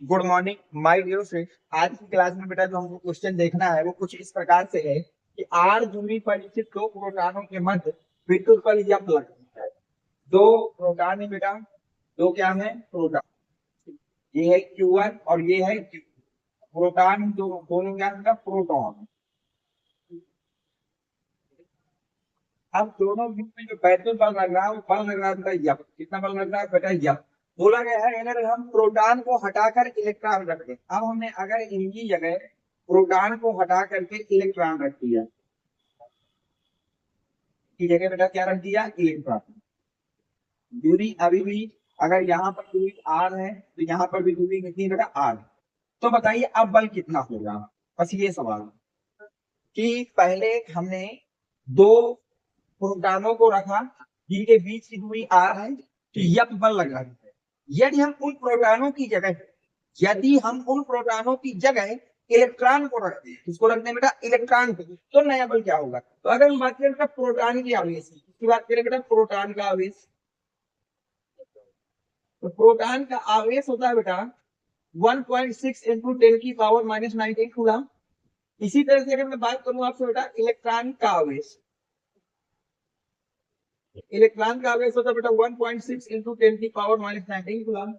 Good morning my dear friend. आज की class में बेटा जो हमको क्वेश्चन देखना है वो कुछ इस प्रकार से है कि आर दूरी पर स्थित दो प्रोटॉनों के मध्य विद्युत बल यफ लगता है। दो प्रोटॉन है बेटा, दो क्या है प्रोटॉन। ये है Q1 और ये है Q। प्रोटॉन जो दोनों क्या है प्रोटॉन। अब दोनों ग्रुप में जो वैद्युत बल लग रहा है वो बल लग रहा है बेटा यफ। कितना बल लग रहा है बेटा यफ। बोला गया है अगर हम प्रोटॉन को हटाकर इलेक्ट्रॉन रख दें। अब हमने अगर इनकी जगह प्रोटॉन को हटा करके इलेक्ट्रॉन रख दिया, की जगह बेटा क्या रख दिया इलेक्ट्रॉन। दूरी अभी भी अगर यहाँ पर दूरी आर है तो यहाँ पर भी दूरी कितनी बेटा आर। तो बताइए अब बल कितना होगा। बस ये सवाल कि पहले हमने दो प्रोटॉनों को रखा जिनके बीच की दूरी आर है तो यफ बल लग रहा है। यदि हम उन प्रोटॉनों की जगह इलेक्ट्रॉन को रखते हैं, किसको रखते हैं बेटा इलेक्ट्रॉन को, तो नया बल क्या होगा। तो अगर हम बात करें बेटा प्रोटॉन की आवेश की, किसकी बात करें बेटा प्रोटॉन का आवेश। तो प्रोटॉन का आवेश होता है बेटा 1.6 इंटू 10⁻⁻⁹ कूलम। इसी तरह से अगर मैं बात करूं आपसे बेटा इलेक्ट्रॉन का आवेश, होता है बेटा 1.6 इंटू 10⁻⁻⁹ कूलम।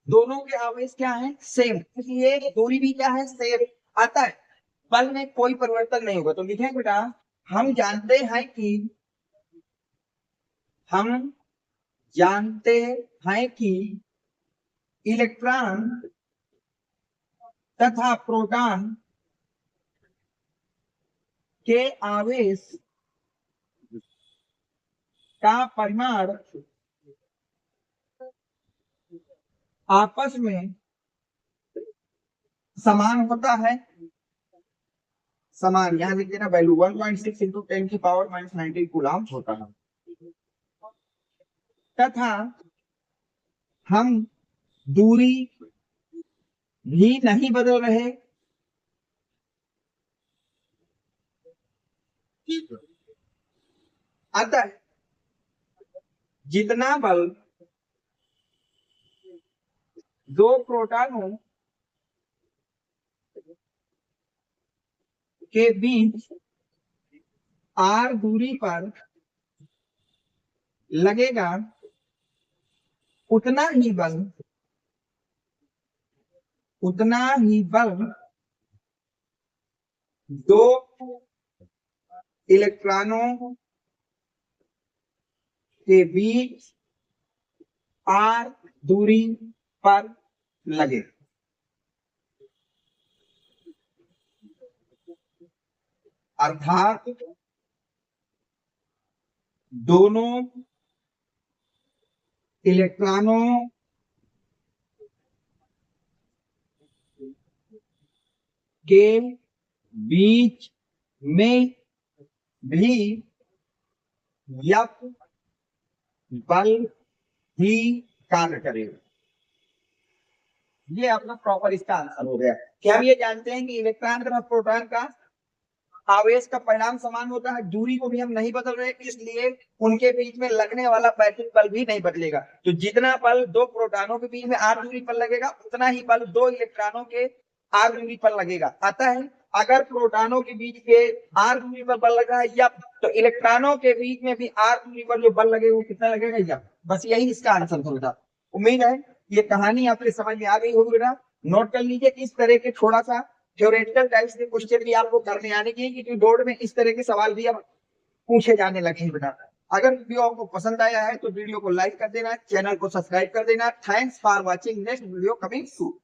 दोनों के आवेश क्या है सेम, इसलिए दूरी भी क्या है सेम आता है। बल में कोई परिवर्तन नहीं होगा। तो लिखें बेटा हम जानते हैं कि इलेक्ट्रॉन तथा प्रोटॉन के आवेश का परिमाण आपस में समान होता है। समान यहां लिख देना वैल्यू 1.6 इंटू 10⁻⁻⁹ कूलम होता है। तथा हम दूरी भी नहीं बदल रहे। अतः जितना बल दो प्रोटॉनों के बीच आर दूरी पर लगेगा उतना ही बल दो इलेक्ट्रॉनों के बीच आर दूरी पर लगे। अर्थात दोनों इलेक्ट्रॉनों के बीच में भी यफ बल ही कार्य करेगा। ये अपना प्रॉपर इसका आंसर हो गया कि हम ये जानते हैं कि इलेक्ट्रॉन तथा प्रोटॉन का आवेश का परिणाम समान होता है। दूरी को भी हम नहीं बदल रहे, इसलिए उनके बीच में लगने वाला वैद्युत बल भी नहीं बदलेगा। तो जितना बल दो प्रोटॉनों के बीच में आर दूरी पर लगेगा उतना ही बल दो इलेक्ट्रॉनों के आर दूरी पर लगेगा। अतः अगर प्रोटॉनों के बीच के आर दूरी पर बल लग रहा है यफ, तो इलेक्ट्रॉनों के बीच में भी आर दूरी पर जो बल लगेगा वो कितना लगेगा यफ। बस यही इसका आंसर होगा। उम्मीद है ये कहानी आपके समझ में आ गई होगी बेटा। नोट कर लीजिए इस तरह के थोड़ा सा थ्योरेटिकल टाइप्स के क्वेश्चन भी आपको करने आने चाहिए, क्योंकि बोर्ड में इस तरह के सवाल भी अब पूछे जाने लगे हैं बेटा। अगर वीडियो आपको पसंद आया है तो वीडियो को लाइक कर देना, चैनल को सब्सक्राइब कर देना। Thanks for watching, next video coming soon.